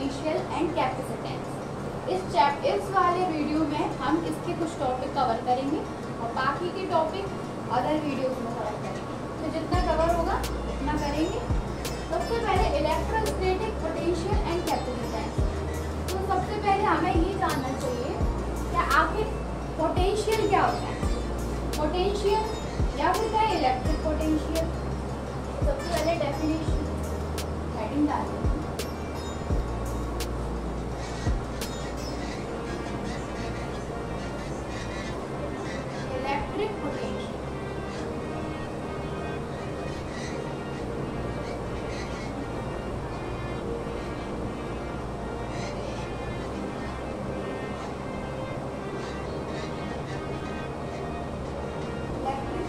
Potential and capacitance. इस वाले video में हम इसके कुछ टॉपिक कवर करेंगे और बाकी के टॉपिक अदर वीडियोस में कवर करेंगे। तो जितना कवर होगा उतना करेंगे। सबसे पहले इलेक्ट्रोस्टैटिक पोटेंशियल एंड कैपेसिटेंस। तो सबसे पहले हमें ये जानना चाहिए कि आखिर पोटेंशियल क्या होता है, पोटेंशियल या फिर क्या है इलेक्ट्रिक पोटेंशियल। सबसे पहले डेफिनेशन हेडिंग डाल दें। इलेक्ट्रिक पोटेंशियल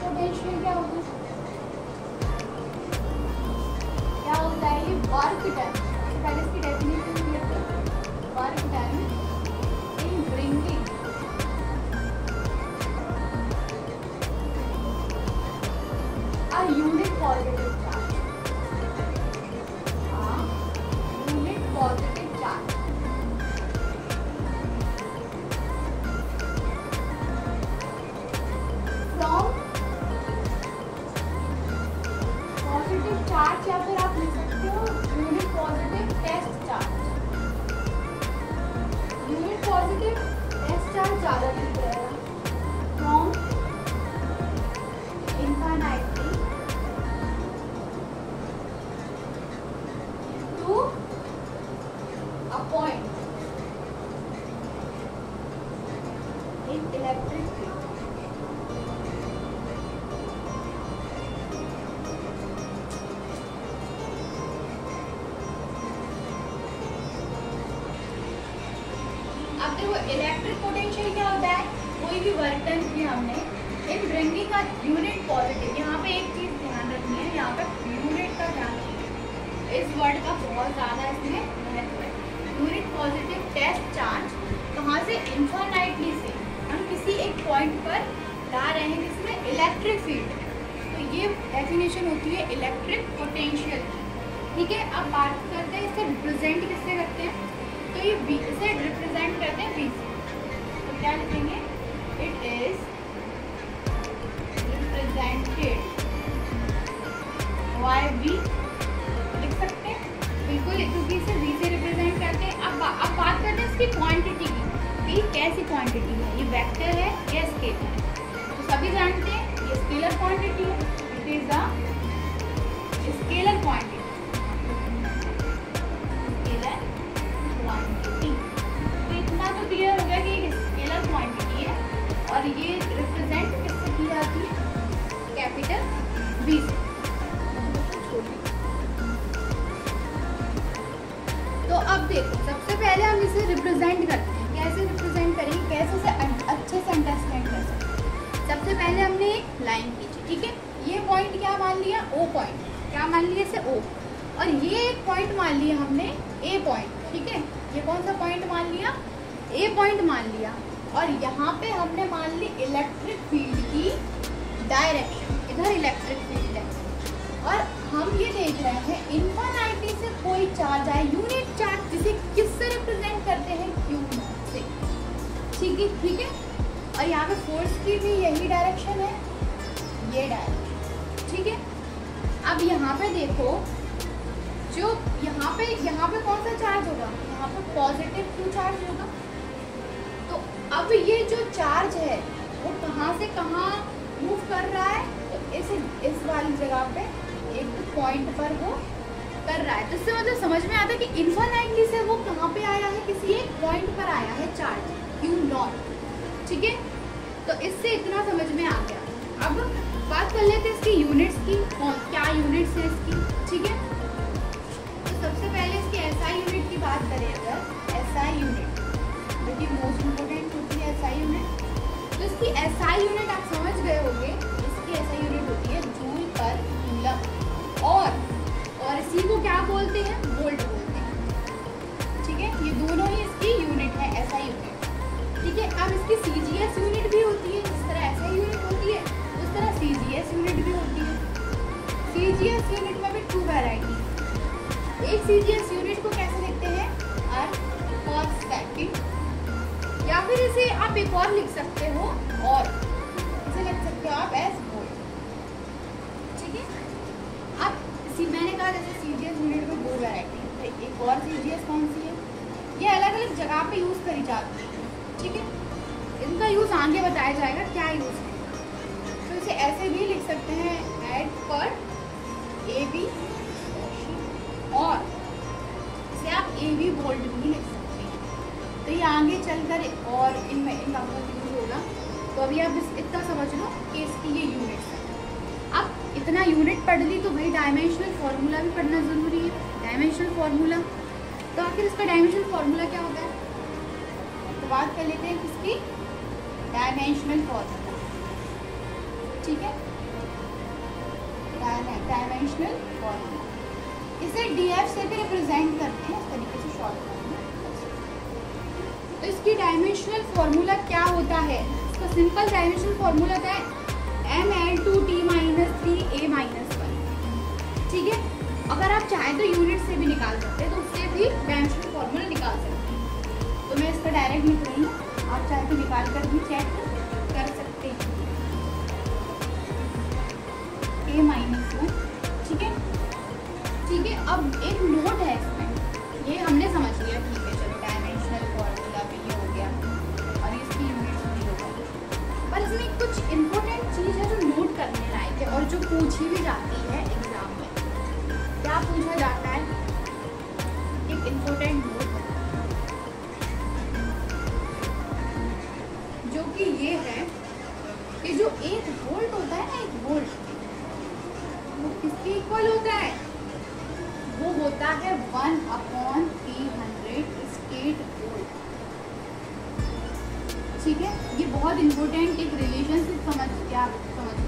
पोटेंशियल क्या होता है, क्या होता है ये वर्क डन। पहले इसकी डेफिनेशन लेते हैं। Work done in bringing a unit positive charge, unit positive charge from positive charge, या फिर आप लिख सकते हो unit positive test charge. Unit positive test charge ज़्यादा ठीक रहेगा। From infinitely to a point in electric field. अब देखो इलेक्ट्रिक पोटेंशियल क्या होता है, कोई भी वर्क डन किया हमने इन ब्रिंगिंग का यूनिट पॉजिटिव। यहाँ पे एक चीज ध्यान रखनी है, यहाँ पे यूनिट का ध्यान रखना है। इस वर्ड का बहुत ज़्यादा इसमें महत्व है। यूनिट पॉजिटिव टेस्ट चार्ज कहाँ से, इनफाइनाइटली से हम किसी एक पॉइंट पर ला रहे हैं जिसमें इलेक्ट्रिक फील्ड। तो ये डेफिनेशन होती है इलेक्ट्रिक पोटेंशियल की। ठीक है, अब बात करते हैं इससे रिप्रेजेंट किससे करते हैं। तो ये V से रिप्रेजेंट करते हैं V से। तो क्या लिखेंगे, it is represented by V लिख सकते हैं बिल्कुल, क्योंकि इसे V से रिप्रेजेंट करते हैं। अब बात करते हैं इसकी क्वांटिटी की। V कैसी क्वांटिटी है, ये वेक्टर है या स्केलर है। तो सभी जानते हैं ये स्केलर क्वांटिटी है। It is the scalar quantity. तो इतना तो क्लियर हो गया कि एक स्केलर क्वांटिटी है और ये रिप्रेजेंट किससे की जाती है, कैपिटल V से। तो अब देखो सबसे पहले हम इसे रिप्रेजेंट करते हैं। कैसे रिप्रेजेंट करेंगे, कैसे से अच्छे से अंडरस्टैंड कर सकते। सबसे पहले हमने एक लाइन खींची। ठीक है, ये पॉइंट क्या मान लिया, O पॉइंट। क्या मान लिया इसे, O। और ये एक पॉइंट मान लिया हमने A पॉइंट। ठीक है, ये कौन सा पॉइंट मान लिया, A पॉइंट मान लिया। और यहाँ पे हमने मान ली इलेक्ट्रिक फील्ड की डायरेक्शन, इधर इलेक्ट्रिक फील्ड है। और हम ये देख रहे हैं इनफाइनाइटी से कोई चार्ज आए, यूनिट चार्ज, जिसे किससे रिप्रेजेंट करते हैं, Q नॉट से। ठीक है। और यहाँ पे फोर्स की भी यही डायरेक्शन है, ये डायरेक्शन। ठीक है, अब यहाँ पे देखो जो यहाँ पे कौन सा चार्ज होगा, यहाँ पे पॉजिटिव Q चार्ज होगा। तो अब ये जो चार्ज है वो कहाँ से कहाँ मूव कर रहा है, तो इस वाली जगह पे एक पॉइंट पर वो कर रहा है। तो इससे मतलब समझ में आता है कि इनफाइनाइटली से वो कहाँ पे आया है, किसी एक पॉइंट पर आया है चार्ज Q नॉट। ठीक है, तो इससे इतना समझ में आ गया। अब बात कर लेते हैं इसकी यूनिट्स की, क्या यूनिट्स है इसकी। ठीक है, सबसे पहले इसकी SI यूनिट की बात करें, अगर SI यूनिट जो कि मोस्ट इम्पोर्टेंट होती है SI यूनिट। तो इसकी SI यूनिट आप समझ गए होंगे, इसकी SI यूनिट होती है जूल पर कूलम। और इसी को क्या बोलते हैं, वोल्ट बोलते हैं। ठीक है, ये दोनों ही इसकी यूनिट है SI यूनिट। ठीक है, अब इसकी CGS यूनिट भी होती है, जिस तरह SI यूनिट होती है उस तरह CGS यूनिट भी होती है। CGS यूनिट में भी 2 वैरायटी। एक CGS यूनिट को कैसे लिखते हैं, सेकंड। या फिर इसे आप एक और लिख सकते हो, और इसे लिख सकते हो आप एज वोल्ट। ठीक है, अब मैंने कहा जैसे सीजीएस यूनिट में 2 वैरायटी है, एक और सीजीएस कौन सी है, ये अलग अलग जगह पे यूज करी जाती है। ठीक है, इनका यूज आगे बताया जाएगा क्या यूज है। तो इसे ऐसे भी लिख सकते हैं एड पर ए बी, और इसे आप ए बी वोल्ट भी लिख सकते हैं। तो ये आगे चलकर और इनमें इनका यूज होगा। तो अभी आप इतना समझ लो कि इसकी ये यूनिट्स है। अब इतना यूनिट पढ़ ली तो भाई डायमेंशनल फार्मूला भी पढ़ना ज़रूरी है। डायमेंशनल फार्मूला, तो आखिर इसका डायमेंशनल फार्मूला क्या होता है, तो बात कर लेते हैं किसकी, डायमेंशनल फार्मूला। ठीक है, डायमेंशनल फार्मूला, इसे डीएफ से भी रिप्रेजेंट करते हैं इस तरीके से शॉर्ट फॉर्म में। तो इसकी डायमेंशनल फार्मूला क्या होता है, इसका सिंपल डायमेंशनल फार्मूला होता है ml2t-3a-1। ठीक है, अगर आप चाहें तो यूनिट से भी निकाल सकते हैं, तो उससे भी डायमेंशनल फार्मूला निकाल सकते हैं। तो मैं इसका डायरेक्ट लिख रही हूँ, आप चाहे तो निकाल कर भी चेक कर सकते हैं। a-1, ठीक है। ठीक है, अब एक नोट है इसमें, ये हमने समझ लिया, ठीक है, चलो डायमेंशनल फार्मूला भी ये हो गया और इसकी यूनिट्स भी होगा। पर इसमें कुछ इम्पोर्टेंट चीज़ है जो नोट करने लायक है और जो पूछी भी जाती है एग्जाम में। क्या पूछा जाता है, एक इम्पोर्टेंट नोट जो कि ये है कि जो 1 वोल्ट होता है ना, 1 वोल्ट वो किसके इक्वल होता है, वो होता है 1/300 स्टेट वोल्ट। ठीक है, ये बहुत इंपॉर्टेंट एक रिलेशनशिप समझ के आप समझ लो,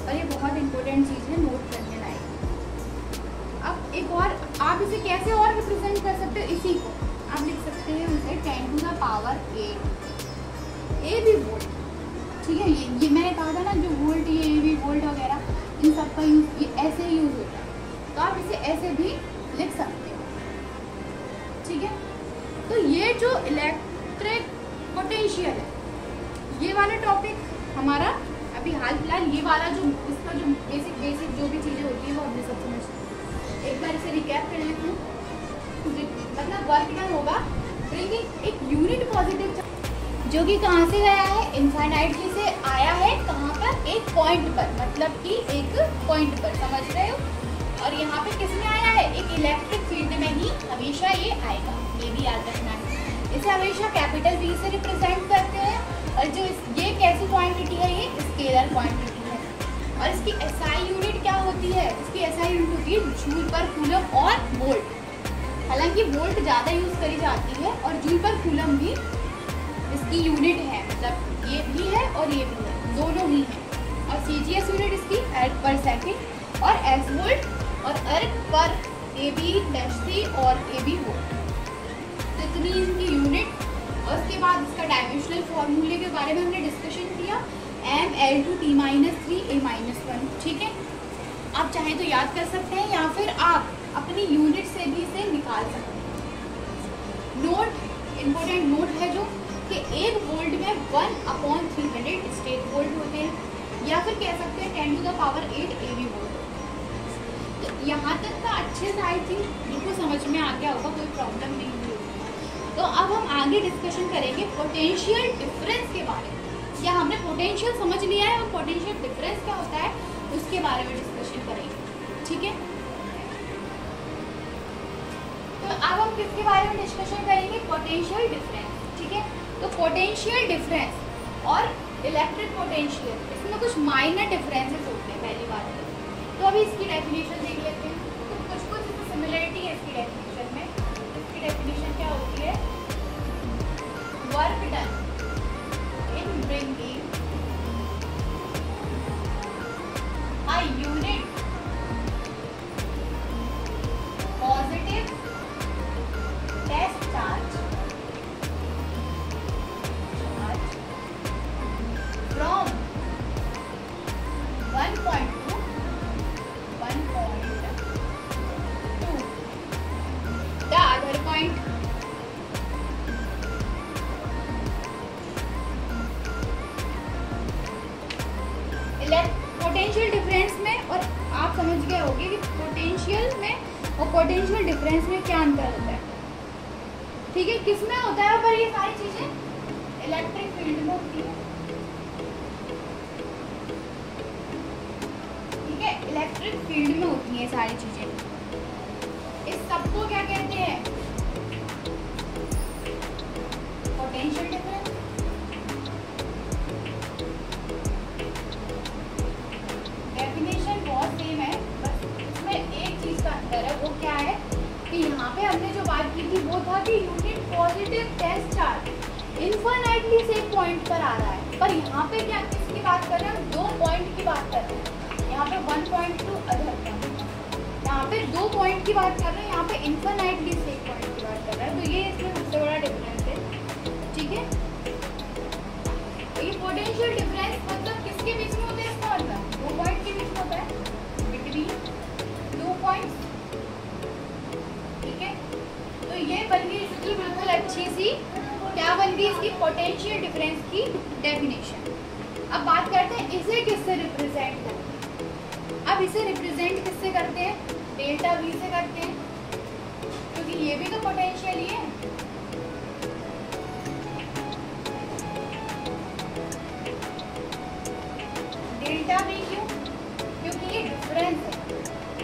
और ये बहुत इंपॉर्टेंट चीज़ है, नोट करने लायक। अब एक और, आप इसे कैसे और रिप्रेजेंट कर सकते हो, इसी को आप लिख सकते हैं उसे 10⁸ ए बी वोल्ट। ठीक है, ये मैंने कहा था ना, जो वोल्ट, ये ए बी वोल्ट वगैरह, इन सब का यूज ये ऐसे ही यूज होता है, तो आप इसे ऐसे भी लिख सकते हो। ठीक है, तो ये जो इलेक्ट्रिक पोटेंशियल है, ये वाला टॉपिक हमारा अभी हाल फिलहाल, ये वाला जो इसका जो बेसिक जो भी चीज़ें होती है वो हमने सब समझ ली। एक बार इसे रिकैप कर लेती हूँ, मतलब वर्क डन होगा ब्रिंगिंग एक यूनिट पॉजिटिव जो कि कहाँ से गया है, इनफाइनाइटली से आया है, कहाँ पर, एक पॉइंट पर, मतलब कि एक पॉइंट पर, समझ रहे हो। और यहाँ पे किसमें आया है, एक इलेक्ट्रिक फील्ड में ही हमेशा ये आएगा, ये भी याद रखना है। इसे हमेशा कैपिटल V से रिप्रेजेंट करते हैं, और जो ये कैसी क्वांटिटी है, ये स्केलर क्वांटिटी है। और इसकी SI यूनिट क्या होती है, इसकी SI यूनिट होती है जूल पर कूलम और वोल्ट। हालांकि वोल्ट ज़्यादा यूज करी जाती है, और जूल पर कूलम भी इसकी यूनिट है, मतलब ये भी है और ये भी है, दोनों ही हैं। और CGS यूनिट इसकी एर्ग पर सेकेंड, और एस वोल्ट और अर्ग पर AB-C और AB वोल्ट, तो इतनी इनकी यूनिट। और उसके बाद इसका डायमेंशनल फॉर्मूले के बारे में हमने डिस्कशन किया, ml2t-3a-1। ठीक है, आप चाहें तो याद कर सकते हैं, या फिर आप अपनी यूनिट से भी इसे निकाल सकते हैं। नोट, इम्पोर्टेंट नोट है जो कि 1 वोल्ट में 1/300 स्टेट वोल्ट होते हैं, या फिर कह सकते हैं 10⁸ AB वोल्ट। तो यहाँ तक का अच्छे से आई थिंक बिल्कुल समझ में आ गया होगा, कोई प्रॉब्लम नहीं हुई होगी। तो अब हम आगे डिस्कशन करेंगे पोटेंशियल डिफरेंस के बारे में। या हमने पोटेंशियल समझ लिया है, और पोटेंशियल डिफरेंस क्या होता है उसके बारे में डिस्कशन करेंगे। ठीक है, तो अब हम किसके बारे में डिस्कशन करेंगे, पोटेंशियल डिफरेंस। ठीक है, तो पोटेंशियल डिफरेंस और इलेक्ट्रिक पोटेंशियल, इसमें कुछ माइनर डिफरेंसेस होते हैं पहली बात तो अभी इसकी डेफिनेशन देख लेते हैं। तो कुछ सिमिलरिटी है इसकी डेफिनेशन में। इसकी डेफिनेशन क्या होती है, work done in bringing a unit positive test charge from 1.2 1.3 और पोटेंशियल डिफरेंस में क्या अंतर होता है, ठीक है, किसमें होता है, पर ये सारी चीजें इलेक्ट्रिक फील्ड में होती है, ठीक है, इलेक्ट्रिक फील्ड में होती है सारी चीजें। इस सबको क्या कहते हैं, पोटेंशियल डिफरेंस। डेफिनेशन बहुत सेम है, बस इसमें एक चीज का अंतर है, वो क्या है कि यहाँ पे हमने जो बात की थी वो था कि unit positive test charge infinitely same point पर आ रहा है, पर यहाँ पे क्या किसकी बात कर रहे हैं हम, 2 पॉइंट की बात कर रहे हैं। यहाँ पे 1 पॉइंट टू अदर पॉइंट, यहाँ पे 2 पॉइंट की बात कर रहे हैं, यहाँ पे इनफाइनाइटली सेम पॉइंट की बात कर रहे हैं। तो ये इसमें सबसे बड़ा डिफरेंस है, ठीक है। तो ये पोटेंशियल डिफरेंस मतलब किसके बीच में होता है, इसका मतलब 2 पॉइंट के बीच में होता है, बिटवीन 2 पॉइंट्स, ठीक है। तो ये बन गई इसकी बिल्कुल अच्छी सी, क्या बन गई इसकी, पोटेंशियल डिफरेंस की डेफिनेशन। अब बात करते हैं इसे किससे रिप्रेजेंट करते हैं। अब इसे रिप्रेजेंट किससे करते हैं, डेल्टा वी से करते हैं, क्योंकि ये भी तो पोटेंशियल ही है। डेल्टा वी क्यों, क्योंकि ये डिफरेंस है,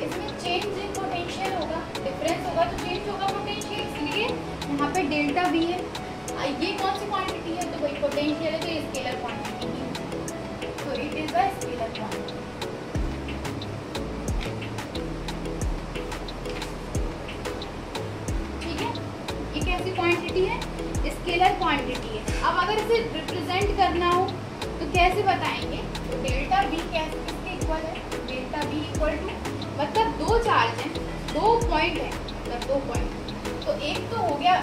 इसमें चेंज इन पोटेंशियल होगा, डिफरेंस होगा तो चेंज होगा पोटेंशियल, इसलिए यहाँ पे डेल्टा वी है। ये कौन सी क्वांटिटी है, तो वही पोटेंशियल है, तो ये स्केलर क्वांटिटी है, तो it is a scalar quantity, ठीक है। ये कैसी क्वांटिटी है, स्केलर क्वांटिटी है। अब अगर इसे रिप्रेजेंट करना हो तो कैसे बताएंगे, तो डेल्टा वी कैसे किसके इक्वल है, डेल्टा वी इक्वल टू, मतलब 2 चार्ज हैं, 2 पॉइंट है, मतलब 2 पॉइंट, तो एक तो हो गया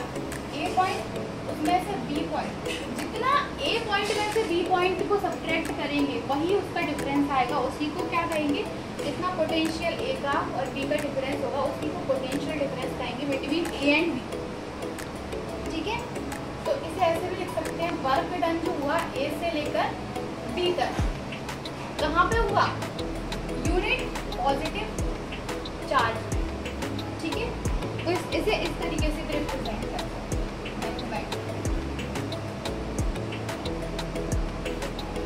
ए पॉइंट, उसमें से बी पॉइंट, जितना ए पॉइंट में से बी पॉइंट को सब्ट्रैक्ट करेंगे वही उसका डिफरेंस आएगा, उसी को क्या कहेंगे, जितना पोटेंशियल ए का और बी का डिफरेंस होगा उसी को पोटेंशियल डिफरेंस कहेंगे बिटवीन ए एंड बी, ठीक है। तो इसे ऐसे भी लिख सकते हैं, वर्क डन जो हुआ ए से लेकर बी तक, कहाँ पे हुआ, यूनिट पॉजिटिव चार्ज, ठीक है। तो इसे इस तरीके से रिप्रेजेंट करते हैं।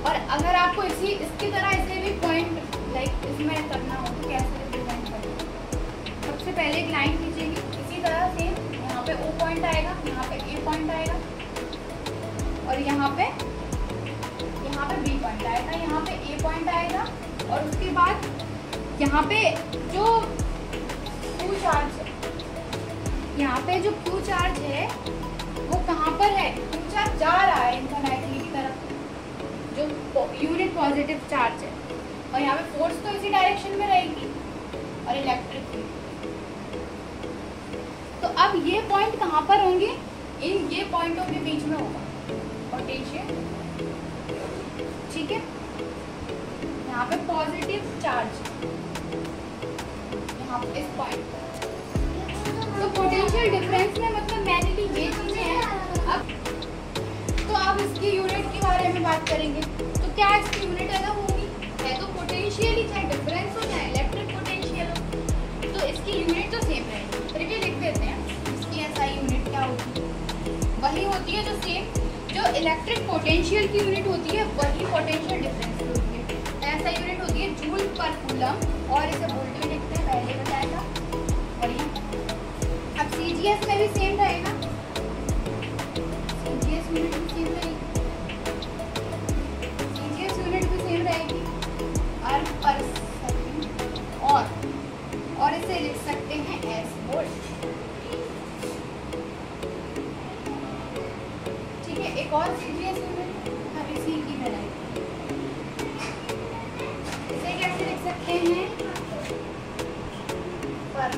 और अगर आपको इसकी तरह इसे भी पॉइंट लाइक इसमें करना हो तो कैसे रिप्रेजेंट करेंगे, सबसे पहले एक लाइन खींचेंगे, इसी तरह से यहाँ पे O पॉइंट आएगा, यहाँ पे A पॉइंट आएगा, और यहाँ पे B पॉइंट आएगा, यहाँ पे A पॉइंट आएगा, और उसके बाद यहाँ पे जो Q चार्ज है, यहाँ पे जो Q चार्ज है वो कहाँ पर है, Q चार्ज जा रहा है इनफाइनाइटली की तरफ, जो यूनिट पॉजिटिव चार्ज है, और यहाँ पे फोर्स तो इसी डायरेक्शन में रहेगी, और इलेक्ट्रिक फील्ड। तो अब ये पॉइंट कहाँ पर होंगे, इन ये पॉइंटों के बीच में होगा पोटेंशियल, ठीक है। यहाँ पे पॉजिटिव चार्ज, यहाँ पे इस पॉइंट पर, तो पोटेंशियल डिफरेंस में मतलब मैंने ली ये चीजें हैं। अब इसकी यूनिट के बारे में बात करेंगे, तो क्या इसकी यूनिट अलग होगी, है तो पोटेंशियल ही, चाहे डिफरेंस हो चाहे इलेक्ट्रिक पोटेंशियल हो, तो इसकी यूनिट तो सेम रहेगी। फिर भी लिख देते हैं, इसकी एसआई यूनिट क्या होगी, वही होती है जो सेम, जो इलेक्ट्रिक पोटेंशियल की यूनिट होती है वही पोटेंशियल डिफरेंस की होती है। एसआई यूनिट होती है जूल पर कूलम, और इसे वोल्ट में लिखते हैं, पहले बताया था। और ये अब सीजीएस में भी सेम रहेगा, सीजीएस यूनिट भी सेम रहेगी, सीजीएस यूनिट भी सेम रहेगी, अर्ग पर सेकंड, और इसे लिख सकते हैं एस वोल्ट, ठीक है। एक और सीजीएस यूनिट हम इसी की बनाएंगे, इसे कैसे लिख सकते हैं, पर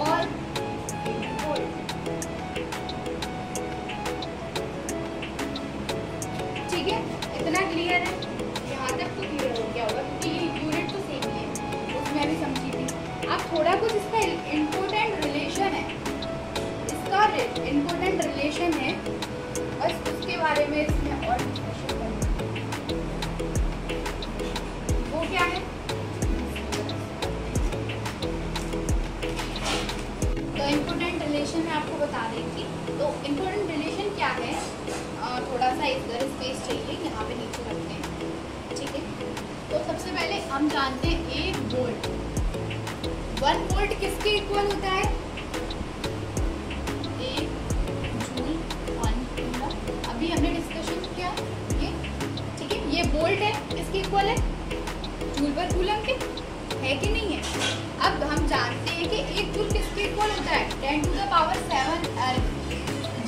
और वोल्ट, ठीक है। इतना क्लियर है, यहाँ तक तो क्लियर हो गया होगा, क्योंकि ये यूनिट तो सेम ही है, उसमें भी समझी थी। अब थोड़ा कुछ इसका इम्पोर्टेंट रिलेशन है, इसका इम्पोर्टेंट रिलेशन है, बस उसके बारे में इसमें और डिस्कशन करना, वो क्या है? तो इम्पोर्टेंट रिलेशन मैं आपको बता देती। तो इम्पोर्टेंट रिलेशन क्या है, थोड़ा सा इधर स्पेस चाहिए, यहाँ पे नीचे रखते हैं, ठीक है। तो सबसे पहले हम जानते हैं 1 वोल्ट, 1 वोल्ट किसके इक्वल होता है? 1 जूल 1 कूलम। अभी हमने डिस्कशन किया ये, ठीक है। ये वोल्ट है, किसके इक्वल है? जूल पर कूलम के, है कि नहीं है? अब हम जानते हैं कि 1 जूल किसके इक्वल होता है? 10 टू द पावर 7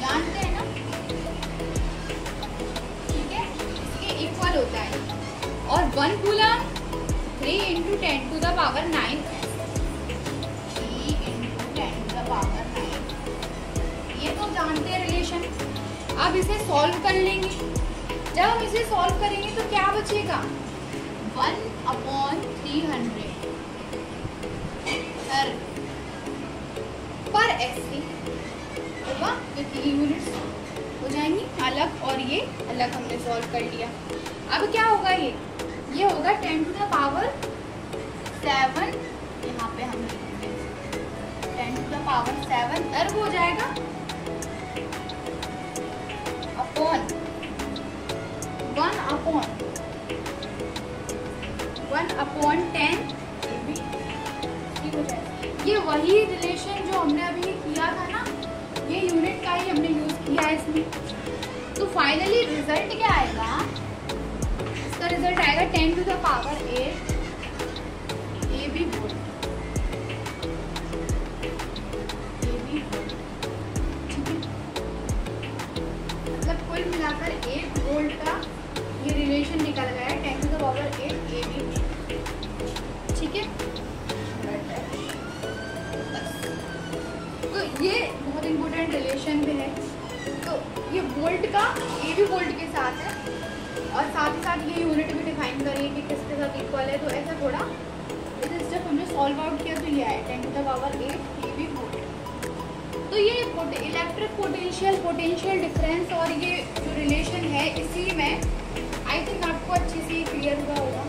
जानते हैं ना, ठीक है, इसके इक्वल होता है। और 1 coulomb 3 into 10 to the power 9, 3 into 10 to the power 9, ये तो जानते हैं रिलेशन। अब इसे सॉल्व कर लेंगे। जब हम इसे सॉल्व करेंगे तो क्या बचेगा? 1/300 पर एससी होगा, ये 3 यूनिट्स हो जाएंगी अलग, और ये अलग हमने सॉल्व कर लिया। अब क्या होगा? ये होगा 10 टू द पावर 7, यहाँ पे हम लिखेंगे 10 टू द पावर 7 अर्ग हो जाएगा अपॉन 1/10, ये भी ठीक हो जाएगा। ये वही रिलेशन जो हमने अभी किया था ना, ये यूनिट का ही हमने यूज किया है इसमें। तो फाइनली रिजल्ट क्या आएगा? इसका रिजल्ट आएगा 10 to the power 8 AB volt, AB volt, ठीक है। मतलब कुल मिलाकर 1 वोल्ट का ये रिलेशन निकल गया है 10 टू द पावर 8 AB, ठीक है। तो ये बहुत इम्पोर्टेंट रिलेशन भी है। तो ये वोल्ट का AB वोल्ट के साथ है, और साथ ही साथ ये यूनिट भी डिफाइन करिए कि किसके साथ इक्वल है। तो ऐसा थोड़ा इसे जब हमने सॉल्व आउट किया तो ये आया 10 to the power 8 AB volt. तो ये इलेक्ट्रिक पोटेंशियल डिफरेंस और ये जो रिलेशन है, इसी में आई थिंक आपको अच्छे से क्लियर हुआ होगा।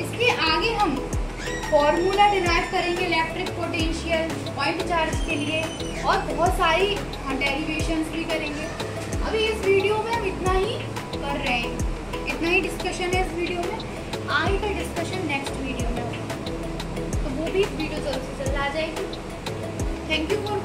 इसके आगे हम फॉर्मूला डिराइव करेंगे इलेक्ट्रिक पोटेंशियल पॉइंट चार्ज के लिए, और बहुत सारी डेरिवेशंस भी करेंगे। अभी इस वीडियो में हम इतना ही कर रहे हैं, इतना ही डिस्कशन है इस वीडियो में। आगे का डिस्कशन नेक्स्ट वीडियो में होगा, तो वो भी वीडियो जल्द से जल्द आ जाएगी। Thank you for